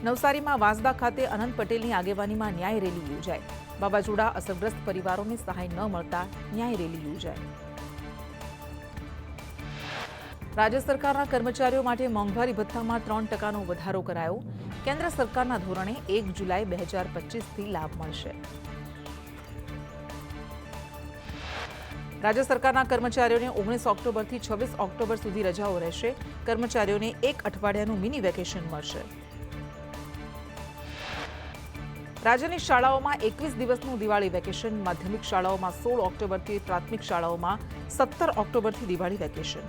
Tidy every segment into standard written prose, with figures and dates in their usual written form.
નવસારીમાં વાંસદા ખાતે અનંત પટેલની આગેવાનીમાં ન્યાય રેલી યોજાઈ. વાવાઝોડા અસરગ્રસ્ત પરિવારોને સહાય ન મળતા ન્યાય રેલી યોજાઈ. રાજ્ય સરકારના કર્મચારીઓ માટે મોંઘવારી ભથ્થામાં 3% વધારો કરાયો. કેન્દ્ર સરકારના ધોરણે 1 જુલાઈ 2025થી લાભ મળશે. રાજ્ય સરકારના કર્મચારીઓને 19 ઓક્ટોબરથી 26 ઓક્ટોબર સુધી રજાઓ રહેશે. કર્મચારીઓને 1 અઠવાડિયાનું મિની વેકેશન મળશે. રાજ્યની શાળાઓમાં 21 દિવસનું દિવાળી વેકેશન. માધ્યમિક શાળાઓમાં 16 ઓક્ટોબરથી, પ્રાથમિક શાળાઓમાં 17 ઓક્ટોબરથી દિવાળી વેકેશન.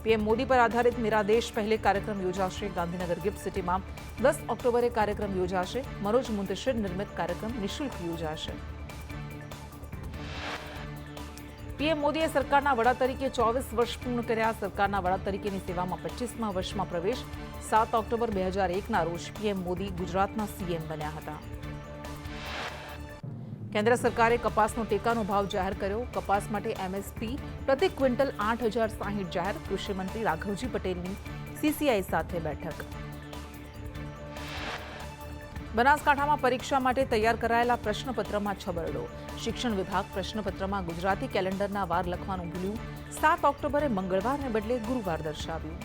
પીએમ મોદી પર આધારિત મેરા દેશ પહેલે કાર્યક્રમ યોજાશે. ગાંધીનગર ગિફ્ટ સિટીમાં 10 ઓક્ટોબરે કાર્યક્રમ યોજાશે. મનોજ મુંતશિર નિર્મિત કાર્યક્રમ નિઃશુલ્ક યોજાશે. પીએમ મોદીએ સરકારના વડા તરીકે 24 વર્ષ પૂર્ણ કર્યા. સરકારના વડા તરીકેની સેવામાં 25મા વર્ષમાં પ્રવેશ. 7 ઓક્ટોબર 2001ના રોજ પીએમ મોદી ગુજરાતના સીએમ બન્યા હતા. કેન્દ્ર સરકારે કપાસનો ટેકાનો ભાવ જાહેર કર્યો. કપાસ માટે એમએસપી પ્રતિ ક્વિન્ટલ 8,060 જાહેર. કૃષિ મંત્રી રાઘવજી પટેલની સીસીઆઈ સાથે બેઠક. બનાસકાંઠામાં પરીક્ષા માટે તૈયાર કરાયેલા પ્રશ્નપત્રમાં છબરડો. શિક્ષણ વિભાગ પ્રશ્નપત્રમાં ગુજરાતી કેલેન્ડરના વાર લખવાનું ભૂલ્યું. 7 ઓક્ટોબરે મંગળવારને બદલે ગુરુવાર દર્શાવ્યું.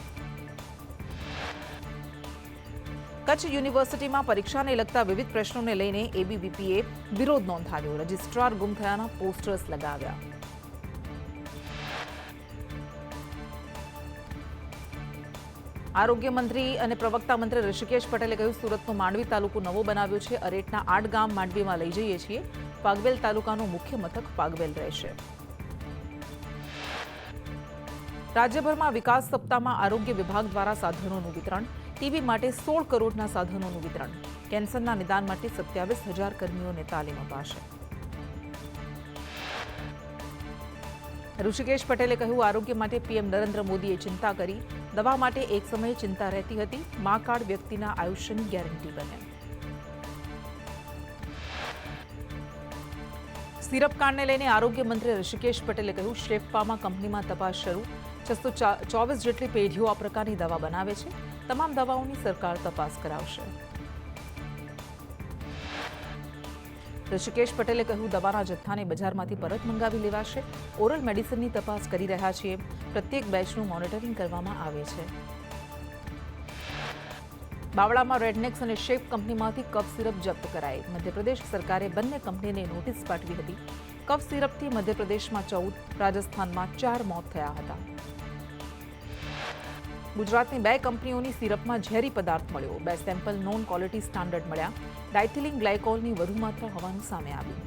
કચ્છ યુનિવર્સિટીમાં પરીક્ષાને લગતા વિવિધ પ્રશ્નોને લઈને એબીવીપીએ વિરોધ નોંધાવ્યો. રજિસ્ટ્રાર ગુમ થયાના પોસ્ટર્સ લગાવ્યા. આરોગ્ય મંત્રી અને પ્રવક્તા મંત્રી ઋષિકેશ પટેલે કહ્યું, સુરતનો માંડવી તાલુકો નવો બનાવ્યો છે. અરેટના 8 ગામ માંડવીમાં લઈ જઈએ છીએ. પાગવેલ તાલુકાનું મુખ્ય મથક પાગવેલ રહેશે. રાજ્યભરમાં વિકાસ સપ્તાહમાં આરોગ્ય વિભાગ દ્વારા સાધનોનું વિતરણ. ટીબી માટે 16 કરોડના સાધનોનું વિતરણ. કેન્સરના નિદાન માટે 27,000 કર્મીઓને તાલીમ અપાશે. ઋષિકેશ પટેલે કહ્યું, આરોગ્ય માટે પીએમ નરેન્દ્ર મોદીએ ચિંતા કરી. દવા માટે એક સમયે ચિંતા રહેતી હતી. મા કાર્ડ વ્યક્તિના આયુષ્યની ગેરંટી બને. સિરપ કાંડને લઈને આરોગ્ય મંત્રી ઋષિકેશ પટેલે કહ્યું, શેફપામાં કંપનીમાં તપાસ શરૂ. 624 જેટલી પેઢીઓ આ પ્રકારની દવા બનાવે છે. તમામ દવાઓની સરકાર તપાસ કરાવશે. ઋષિકેશ પટેલે કહ્યું, દવાના જથ્થાને બજારમાંથી પરત મંગાવી લેવાશે. ઓરલ મેડિસિનની તપાસ કરી રહ્યા છીએ. પ્રત્યેક બેચનું મોનિટરિંગ કરવામાં આવે છે. બાવળામાં રેડનેક્સ અને શેફ કંપનીમાંથી કફ સિરપ જપ્ત કરાઈ. મધ્યપ્રદેશ સરકારે બંને કંપનીને નોટિસ પાઠવી હતી. કફ સિરપથી મધ્યપ્રદેશમાં 14, રાજસ્થાનમાં 4 મોત થયા હતા. ગુજરાતની 2 કંપનીઓની સિરપમાં ઝેરી પદાર્થ મળ્યો. 2 સેમ્પલ નોન ક્વોલિટી સ્ટાન્ડર્ડ મળ્યા. ડાયથિલિન ગ્લાયકોલની વધુ માત્રા હોવાનું સામે આવ્યું.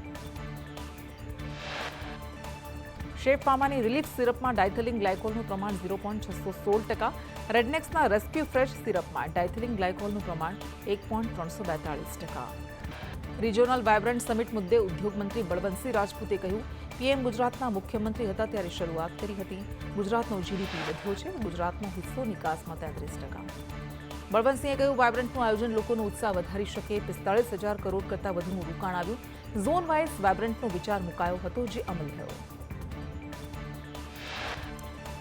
શેફ ફાર્માની રિલીફ સિરપમાં ડાયથિલિન ગ્લાયકોલનું પ્રમાણ 0.616%. રેડનેક્સના રેસ્ક્યુ ફ્રેશ સિરપમાં ડાયથિલિન ગ્લાયકોલનું પ્રમાણ 1.342%. રિજિયોનલ વાયબ્રન્ટ સમિટ મુદ્દે ઉદ્યોગ મંત્રી બળવંતસિંહ રાજપૂતે કહ્યું, પીએમ ગુજરાતના મુખ્યમંત્રી હતા ત્યારે શરૂઆત કરી હતી. ગુજરાતનો જીડીપી વધ્યો છે. ગુજરાતનો હિસ્સો નિકાસમાં 33%. બળવંતસિંહે કહ્યું, વાયબ્રન્ટનું આયોજન લોકોનો ઉત્સાહ વધારી શકે. 45,000 કરોડ કરતાં વધુનું રોકાણ આવ્યું. ઝોન વાઇઝ વાયબ્રન્ટનો વિચાર મુકાયો હતો, જે અમલ થયો.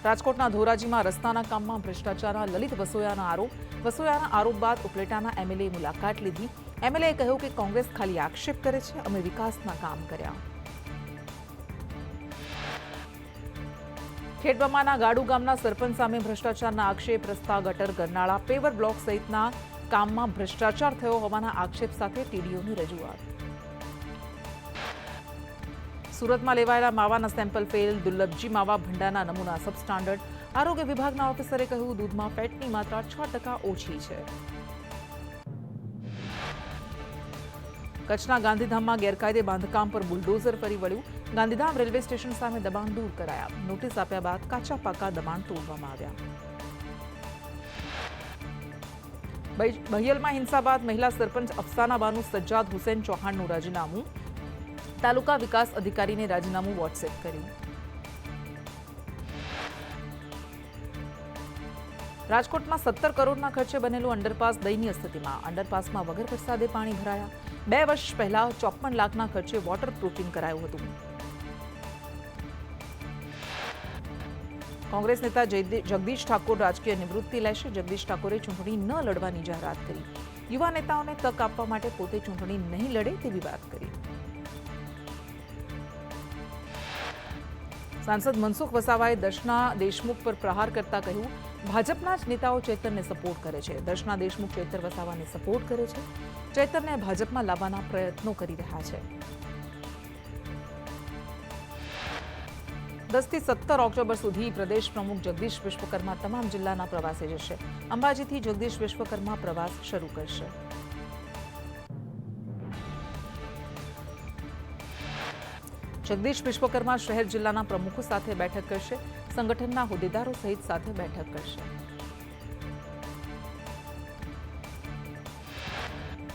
રાજકોટના ધોરાજીમાં રસ્તાના કામમાં ભ્રષ્ટાચારના લલિત વસોયાના આરોપ. વસોયાના આરોપ બાદ ઉપલેટાના એમએલએ મુલાકાત લીધી. એમએલએ કહ્યું કે કોંગ્રેસ ખાલી આક્ષેપ કરે છે, અમે વિકાસના કામ કર્યા. ખેડબ્રહ્માના ગાડુ ગામના સરપંચ સામે ભ્રષ્ટાચારના આક્ષેપ. રસ્તા, ગટર, ગરનાળા, પેવર બ્લોક સહિતના કામમાં ભ્રષ્ટાચાર થયો હોવાના આક્ષેપ સાથે ટીડીઓની રજૂઆત. સુરતમાં લેવાયેલા માવાના સેમ્પલ ફેલ. દુર્લભજી માવા ભંડાના નમૂના સબસ્ટાન્ડર્ડ. આરોગ્ય વિભાગના ઓફિસરે કહ્યું, દૂધમાં ફેટની માત્રા 6% ઓછી છે. કચ્છના ગાંધીધામમાં ગેરકાયદે બાંધકામ પર બુલડોઝર ફરી વળ્યું. ગાંધીધામ રેલવે સ્ટેશન સામે દબાણ દૂર કરાયા. નોટિસ આપ્યા બાદ કાચા પાકા દબાણ તોડવામાં આવ્યા. બહિયલમાં હિંસા બાદ મહિલા સરપંચ અફસાના બાનુ સજ્જાદ હુસેન ચૌહાણનું રાજીનામું. તાલુકા વિકાસ અધિકારીને રાજીનામું વોટ્સએપ કર્યું. રાજકોટમાં 17 કરોડના ખર્ચે બનેલું અંડરપાસ દયનીય સ્થિતિમાં. અંડરપાસમાં વગર વરસાદે પાણી ભરાયા. 2 વર્ષ પહેલા 54 લાખના ખર્ચે વોટર પ્રૂફિંગ કરાયું હતું. કોંગ્રેસ નેતા જગદીશ ઠાકોર રાજકીય નિવૃત્તિ લેશે. જગદીશ ઠાકોરે ચૂંટણી ન લડવાની જાહેરાત કરી. યુવા નેતાઓને તક આપવા માટે પોતે ચૂંટણી નહીં લડે તેવી વાત કરી. સાંસદ મનસુખ વસાવાએ દર્શના દેશમુખ પર પ્રહાર કરતા કહ્યું, ભાજપના જ નેતાઓ ચેતરને સપોર્ટ કરે છે. દર્શના દેશમુખ ચેતર વસાવાને સપોર્ટ કરે છે. ચેતરને ભાજપમાં લાવવાના પ્રયત્નો કરી રહ્યા છે. 10 થી 17 ઓક્ટોબર સુધી પ્રદેશ પ્રમુખ જગદીશ વિશ્વકર્મા તમામ જિલ્લાના પ્રવાસે જશે. અંબાજીથી જગદીશ વિશ્વકર્મા પ્રવાસ શરૂ કરશે. જગદીશ વિશ્વકર્મા શહેર જિલ્લાના પ્રમુખો સાથે બેઠક કરશે. સંગઠનના હોદ્દેદારો સહિત સાથે બેઠક કરશે.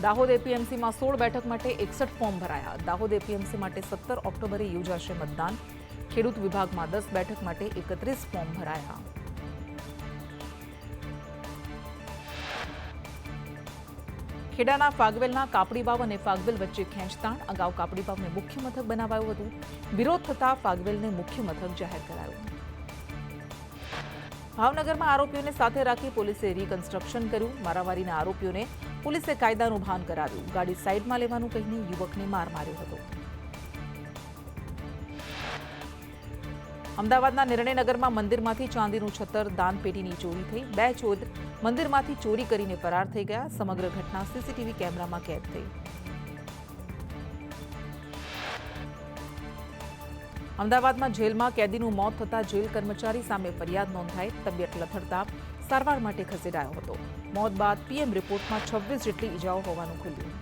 દાહોદ એપીએમસીમાં 16 બેઠક માટે 61 ફોર્મ ભરાયા. દાહોદ એપીએમસી માટે 17 ઓક્ટોબરે યોજાશે મતદાન. ખેડૂત વિભાગમાં 10 બેઠક માટે 31 ફોર્મ ભરાયા. ખેડાના ફાગવેલના કાપડીવાવ અને ફાગવેલ વચ્ચે ખેંચતાણ. અગાઉ કાપડીવાવને મુખ્ય મથક બનાવાયું હતું. વિરોધ થતા ફાગવેલને મુખ્ય મથક જાહેર કરાયું. ભાવનગરમાં આરોપીઓને સાથે રાખી પોલીસે રિકન્સ્ટ્રક્શન કર્યું. મારામારીના આરોપીઓને પોલીસે કાયદાનું ભાન કરાવ્યું. ગાડી સાઈડમાં લેવાનું કહીને યુવકને માર માર્યો હતો. અમદાવાદના નિર્ણયનગરમાં મંદિરમાંથી ચાંદીનું છત્તર દાનપેટીની ચોરી થઈ. 2 ચોર મંદિરમાંથી ચોરી કરીને ફરાર થઈ ગયા. સમગ્ર ઘટના સીસીટીવી કેમેરામાં કેદ થઈ. અમદાવાદમાં જેલમાં કેદીનું મોત થતા જેલ કર્મચારી સામે ફરિયાદ નોંધાઈ. તબિયત લથડતા સારવાર માટે ખસેડાયો હતો. મોત બાદ પીએમ રિપોર્ટમાં 26 જેટલી ઈજાઓ હોવાનું ખુલ્યું.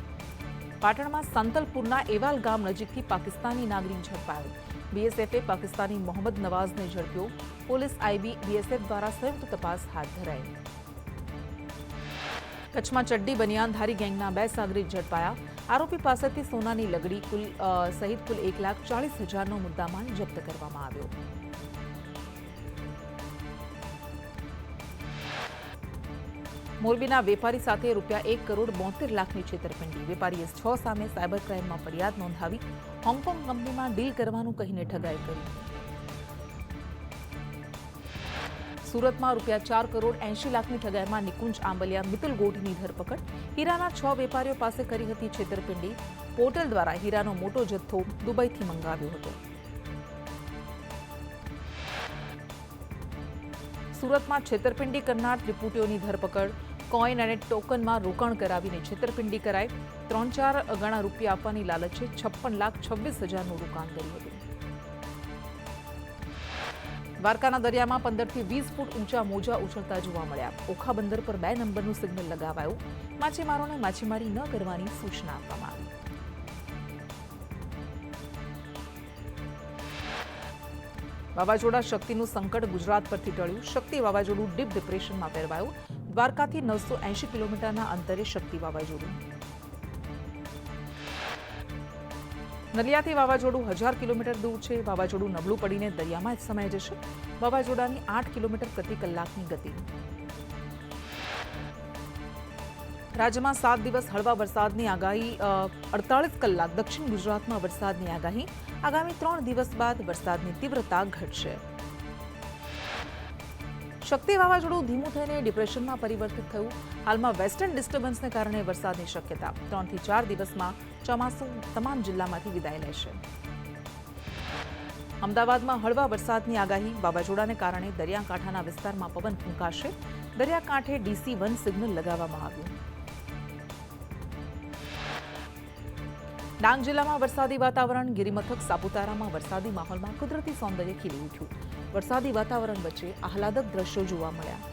પાટણમાં સંતલપુરના એવાલ ગામ નજીકથી પાકિસ્તાની નાગરિક ઝડપાયો. બીએસએફે પાકિસ્તાની મોહમ્મદ નવાઝને ઝડપ્યો. પોલીસ આઈબી બીએસએફ દ્વારા સંયુક્ત તપાસ હાથ ધરાઈ. કચ્છમાં ચડ્ડી બનિયાનધારી ગેંગના 2 સાગરીત ઝડપાયા. આરોપી પાસેથી સોનાની લગડી સહિત કુલ 1,40,000નો મુદ્દામાલ જપ્ત કરવામાં આવ્યો. મોરબીના વેપારી સાથે ₹1,72,00,000ની છેતરપિંડી. વેપારીએ 6 સામે સાયબર ક્રાઇમમાં ફરિયાદ નોંધાવી. હોંગકોંગ કંપનીમાં ડીલ કરવાનું કહીને ઠગાઈ કરી. સુરતમાં ₹4,80,00,000ની ઠગાઈમાં નિકુંજ આંબલિયા મિતુલ ગોટીની ધરપકડ. હીરાના 6 વેપારીઓ પાસે કરી હતી છેતરપિંડી. પોર્ટલ દ્વારા હીરાનો મોટો જથ્થો દુબઈથી મંગાવ્યો હતો. સુરતમાં છેતરપિંડી કરનાર ત્રિપુટીઓની ધરપકડ. કોઈન અને ટોકનમાં રોકાણ કરાવીને છેતરપિંડી કરાઈ. 3-4 ગણા રૂપિયા આપવાની લાલચે 56,26,000નું રોકાણ કર્યું હતું. દ્વારકાના દરિયામાં 15 થી 20 ફૂટ ઊંચા મોજા ઉછળતા જોવા મળ્યા. ઓખા બંદર પર 2 નંબરનું સિગ્નલ લગાવાયું. માછીમારોને માછીમારી ન કરવાની સૂચના આપવામાં આવી. વાવાઝોડા શક્તિનું સંકટ ગુજરાત પરથી ટળ્યું. શક્તિ વાવાઝોડું ડીપ ડિપ્રેશનમાં ફેરવાયું. દ્વારકાથી 980 કિલોમીટરના અંતરે શક્તિ વાવાઝોડું. નલિયાથી વાવાઝોડું 1000 કિલોમીટર દૂર છે. વાવાઝોડું નબળું પડીને દરિયામાં જ સમાઈ જશે. વાવાઝોડાની 8 કિલોમીટર પ્રતિ કલાકની ગતિ. રાજ્યમાં 7 દિવસ હળવા વરસાદની આગાહી. 48 કલાક દક્ષિણ ગુજરાતમાં વરસાદની આગાહી. આગામી 3 દિવસ બાદ વરસાદની તીવ્રતા ઘટશે. શક્તિ વાવાઝોડું ધીમું થઈને ડિપ્રેશનમાં પરિવર્તિત થયું. હાલમાં વેસ્ટર્ન ડિસ્ટર્બન્સને કારણે વરસાદની શક્યતા. 3 થી 4 દિવસમાં ચોમાસું તમામ જિલ્લામાંથી વિદાય લેશે. અમદાવાદમાં હળવા વરસાદની આગાહી. વાવાઝોડાને કારણે દરિયાકાંઠાના વિસ્તારમાં પવન ફૂંકાશે. દરિયાકાંઠે DC1 સિગ્નલ લગાવવામાં આવ્યું. ડાંગ જિલ્લામાં વરસાદી વાતાવરણ. ગિરિમથક સાપુતારામાં વરસાદી માહોલમાં કુદરતી સૌંદર્ય ખીલી ઉઠ્યું. વરસાદી વાતાવરણ વચ્ચે આહલાદક દ્રશ્યો જોવા મળ્યા.